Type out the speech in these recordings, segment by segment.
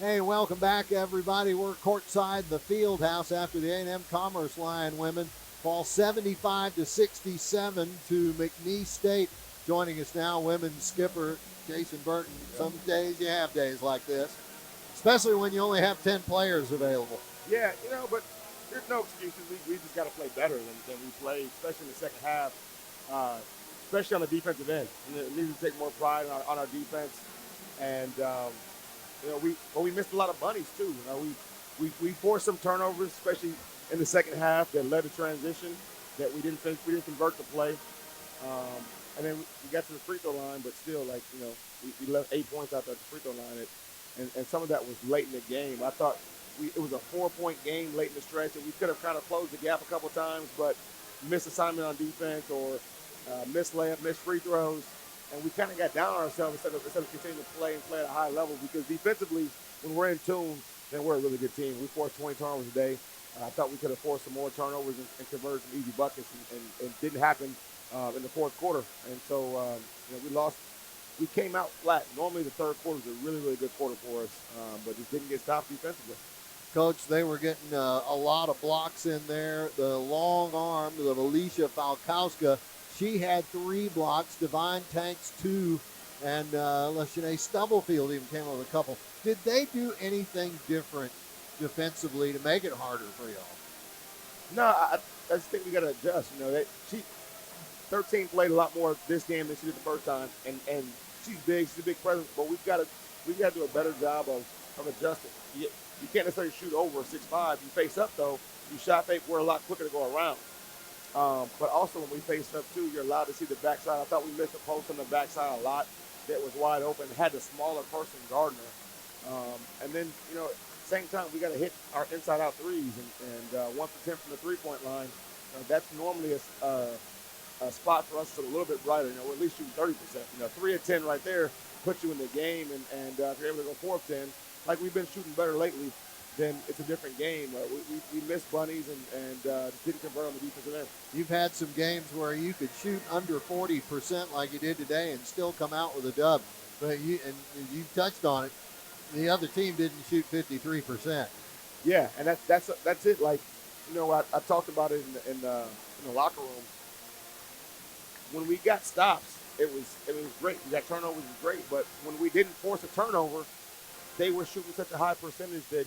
Hey, welcome back, everybody. We're courtside the field house after the A&M-Commerce Lion women fall 75 to 67 to McNeese State. Joining us now, women's skipper Jason Burton. Some days you have days like this, especially when you only have 10 players available. Yeah, but there's no excuses. We just got to play better than we played, especially in the second half, uh, especially on the defensive end. We need to take more pride on our defense. And, we missed a lot of bunnies, too. We forced some turnovers, especially in the second half, that led to transition that we didn't think we didn't convert the play. And then we got to the free throw line, but still, we left 8 points out there at the free throw line. And some of that was late in the game. I thought it was a 4-point game late in the stretch, and we could have kind of closed the gap a couple times, but missed assignment on defense or missed layup, missed free throws, and we kind of got down on ourselves instead of continuing to play at a high level, because defensively, when we're in tune, then we're a really good team. We forced 20 turnovers a day. I thought we could have forced some more turnovers and converted some easy buckets, and it didn't happen in the fourth quarter. And so we lost. We came out flat. Normally, the third quarter is a really, really good quarter for us, but just didn't get stopped defensively. Coach, they were getting a lot of blocks in there. The long arm of Alicia Falkowska, she had 3 blocks. Divine Tanks 2, and Leshanae Stubblefield even came up with a couple. Did they do anything different defensively to make it harder for y'all? No, I just think we got to adjust. 13 played a lot more this game than she did the first time, and she's big. She's a big presence, but we've got to do a better job of adjusting. You can't necessarily shoot over a 6'5". You face up though, you shot fake. We're a lot quicker to go around. But also when we face up too, you're allowed to see the backside. I thought we missed a post on the backside a lot that was wide open. Had the smaller person guarding her, and then same time we got to hit our inside out threes, and 1 for 10 from the 3-point line. That's normally a spot for us that's a little bit brighter. We're at least shooting 30%. 3 of 10 right there puts you in the game, and if you're able to go 4 of 10, like we've been shooting better lately, then it's a different game. We missed bunnies and didn't convert on the defensive end. You've had some games where you could shoot under 40% like you did today and still come out with a dub. But you touched on it. The other team didn't shoot 53%. Yeah, and that's it. I talked about it in the locker room. When we got stops, it was great. We got turnovers, was great. But when we didn't force a turnover, they were shooting such a high percentage that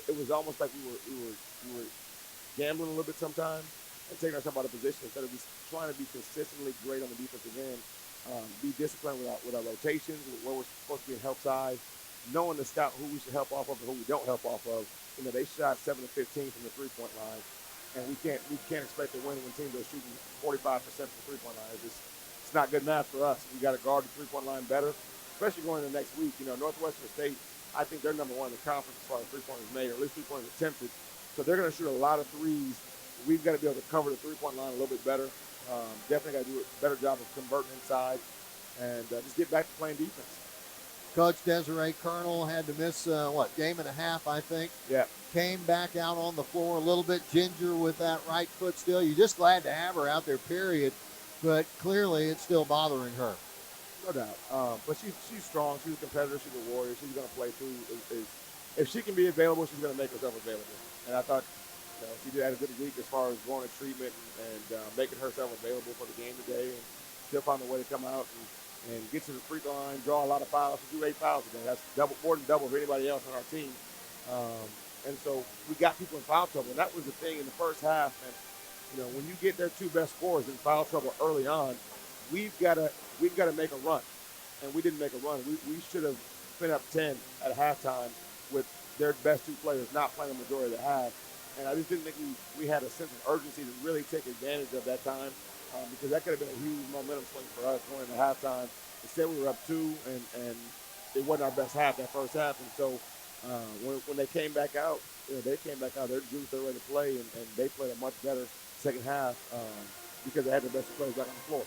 it was almost like we were gambling a little bit sometimes and taking ourselves out of position instead of just trying to be consistently great on the defensive end. Be disciplined with our rotations, where we're supposed to be in help side, knowing to scout who we should help off of and who we don't help off of. They shot 7 of 15 from the 3-point line, and we can't expect to win when teams are shooting 45% from the 3-point line. It's not good math for us. We got to guard the 3-point line better, especially going into next week. Northwestern State, I think they're number 1 in the conference as far as 3-pointers made, or at least 3-pointers attempted. So they're going to shoot a lot of threes. We've got to be able to cover the 3-point line a little bit better. Definitely got to do a better job of converting inside, and just get back to playing defense. Coach Desiree Colonel had to miss, game and a half, I think. Yeah. Came back out on the floor a little bit ginger with that right foot still. You're just glad to have her out there, period. But clearly it's still bothering her. No doubt. But she's strong. She's a competitor. She's a warrior. She's going to play through. If she can be available, she's going to make herself available. And I thought she did have a good week as far as going to treatment and making herself available for the game today, and still found a way to come out and get to the free throw line, draw a lot of fouls. She drew 8 fouls today. That's more than double for anybody else on our team. And so we got people in foul trouble. And that was the thing in the first half. And when you get their 2 best scorers in foul trouble early on, we've got to make a run. And we didn't make a run. We should have been up 10 at halftime with their best 2 players not playing the majority of the half. And I just didn't think we had a sense of urgency to really take advantage of that time, because that could have been a huge momentum swing for us going into halftime. Instead, we were up 2, and it wasn't our best half, that first half. And so when they came back out, they came back out. They're juiced, they're ready to play, and they played a much better second half because they had the best players back on the floor.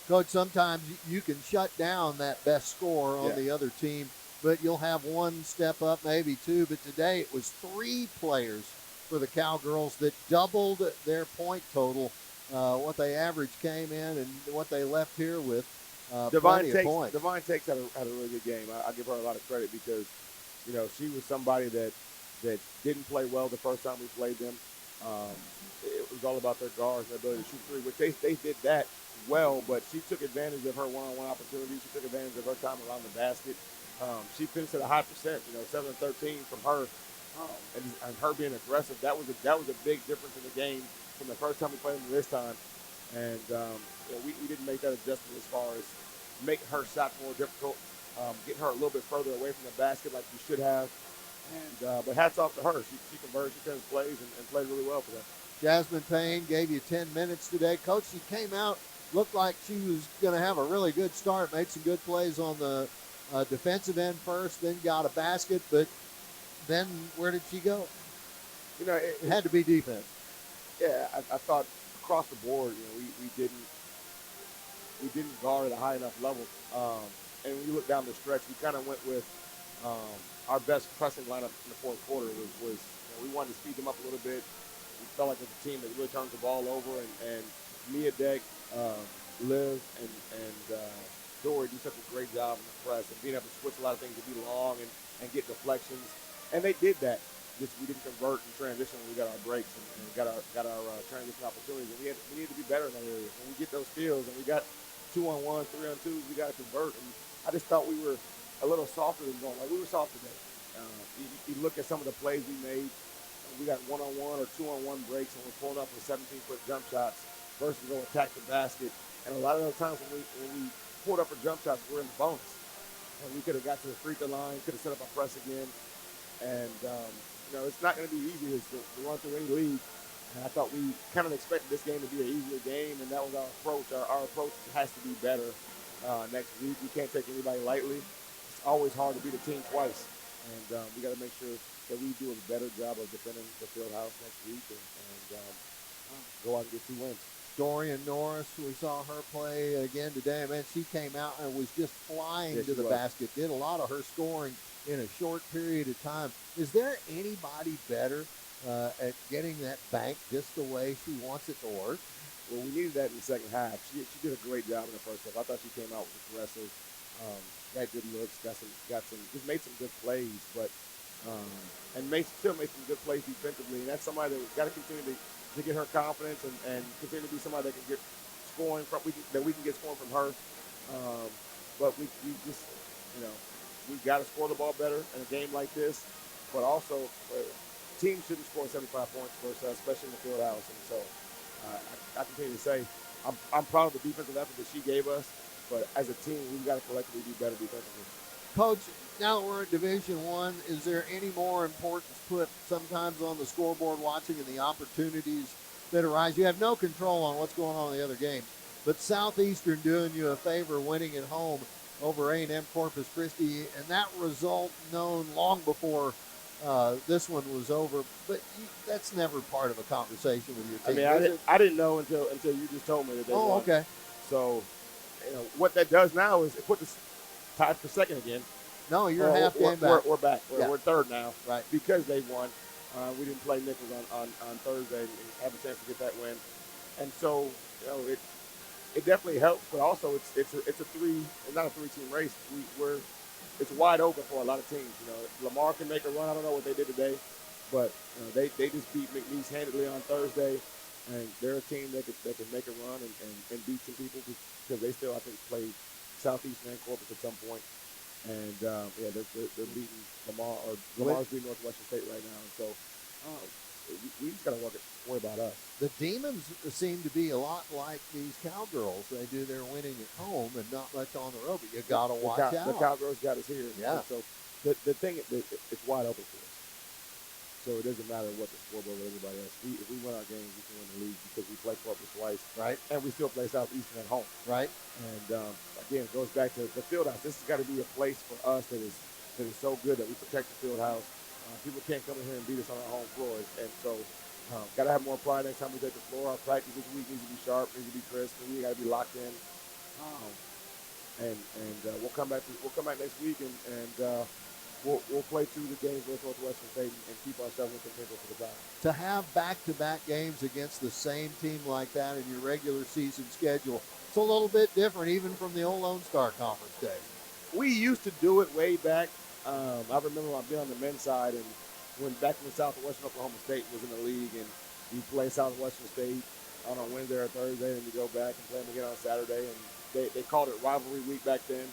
Coach, sometimes you can shut down that best scorer on the other team, but you'll have 1 step up, maybe 2. But today it was 3 players for the Cowgirls that doubled their point total. What they averaged came in and what they left here with plenty of points. Divine Takes had a really good game. I give her a lot of credit because She was somebody that didn't play well the first time we played them. Um, it was all about their guards and their ability to shoot three, which they did that well, but she took advantage of her one-on-one opportunities. She took advantage of her time around the basket. She finished at a high percent, 7 of 13 from her, and her being aggressive. That was a big difference in the game from the first time we played them to this time. And we didn't make that adjustment as far as making her shot more difficult, getting her a little bit further away from the basket like we should have. And but hats off to her. She converted, she finished plays, and played really well for them. Jasmine Payne gave you 10 minutes today. Coach, she came out, looked like she was going to have a really good start, made some good plays on the defensive end first, then got a basket, but then where did she go? It had to be defense. Yeah, I thought across the board, we didn't guard at a high enough level. And when you look down the stretch, we kind of went with our best pressing lineup in the fourth quarter was we wanted to speed them up a little bit. We felt like it was a team that really turns the ball over, and Mia Deck, Liv, and Dory do such a great job in the press and being able to switch a lot of things to be long and get deflections. And they did that. Just we didn't convert and transition when we got our breaks and got our transition opportunities. And we need to be better in that area. When we get those steals and we got 2-on-1, 3-on-2s, we got to convert. And I just thought we were a little softer than normal. Like we were soft today. You look at some of the plays we made. We got 1-on-1 or 2-on-1 breaks and we're pulling up with 17-foot jump shots versus go attack the basket. And a lot of those times when we pulled up for jump shots, we're in the bonus. And we could have got to the free throw line, could have set up a press again. And it's not going to be easy to run through any league. And I thought we kind of expected this game to be an easier game, and that was our approach. Our approach has to be better next week. We can't take anybody lightly. It's always hard to beat a team twice, and we got to make sure that we do a better job of defending the field house next week and go out and get 2 wins. Dorian Norris, we saw her play again today. Man, she came out and was just flying to the basket. Did a lot of her scoring in a short period of time. Is there anybody better at getting that bank just the way she wants it to work? Well, we needed that in the second half. She did a great job in the first half. I thought she came out with aggressive, got good looks, got some, just made some good plays, but still made some good plays defensively. And that's somebody that we've got to continue to get her confidence and continue to be somebody that can get scoring from that we can get scoring from her. But we just we've got to score the ball better in a game like this. But also, teams shouldn't score 75 points versus us, especially in the field house. And so I continue to say I'm proud of the defensive effort that she gave us. But as a team, we've got to collectively be better defensively. Coach, now that we're in Division I, is there any more importance put sometimes on the scoreboard watching and the opportunities that arise? You have no control on what's going on in the other game, but Southeastern doing you a favor winning at home over A&M Corpus Christi, and that result known long before this one was over, but that's never part of a conversation with your team. I didn't know until you just told me that they won. Oh, okay. So, what that does now is it puts us tied for second again. No, you're half game back. We're back. We're third now. Right. Because they won. We didn't play Nichols on Thursday and have a chance to get that win. And so, it definitely helps, but also it's not a 3-team race. It's wide open for a lot of teams. Lamar can make a run. I don't know what they did today, but they just beat McNeese handedly on Thursday, and they're a team that can make a run and beat some people because they still, I think, play Southeastern and Corpus at some point. And they're beating Lamar, or Lamar's beating Northwestern State right now. And so we just got to worry about us. The Demons seem to be a lot like these Cowgirls. They do their winning at home and not much on the road, but you got to watch out. The Cowgirls got us here. Yeah. So the thing, it's wide open for us. So it doesn't matter what the scoreboard with everybody else. If we win our games, we can win the league because we play Corpus twice. Right. And we still play Southeastern at home. Right. And again, it goes back to the field house. This has got to be a place for us that is so good that we protect the field house. People can't come in here and beat us on our home floors. And so got to have more pride next time we take the floor. Our practice this week needs to be sharp, needs to be crisp, and we got to be locked in. We'll come back next week and we'll play through the games with Northwestern State and keep ourselves in contention for the title. To have back-to-back games against the same team like that in your regular season schedule, it's a little bit different even from the old Lone Star Conference days. We used to do it way back I remember being on the men's side, and back when Southwestern Oklahoma State was in the league, and you play Southwestern State on a Wednesday or Thursday, and you go back and play them again on Saturday, and they called it rivalry week back then.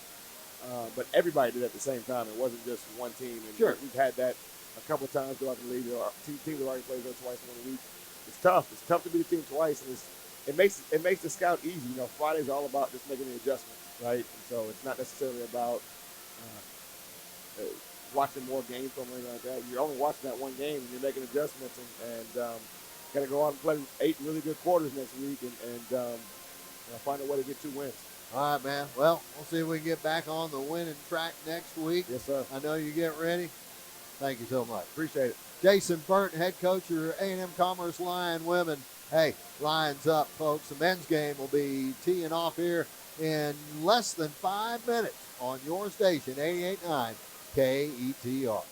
But everybody did it at the same time. It wasn't just one team. And Sure. we've had that a couple of times throughout the league. Our teams have already played there twice in 1 week. It's tough. It's tough to beat a team twice, and it makes the scout easy. You know, Friday's all about just making the adjustments, right? And so it's not necessarily about watching more games from or anything like that. You're only watching that one game, and you're making adjustments, and got to go out and play 8 really good quarters next week, and find a way to get 2 wins. All right, man. Well, we'll see if we can get back on the winning track next week. Yes, sir. I know you get ready. Thank you so much. Appreciate it. Jason Burton, head coach of your A&M-Commerce Lion women. Hey, Lions up, folks. The men's game will be teeing off here in less than 5 minutes on your station, 88.9 KETR.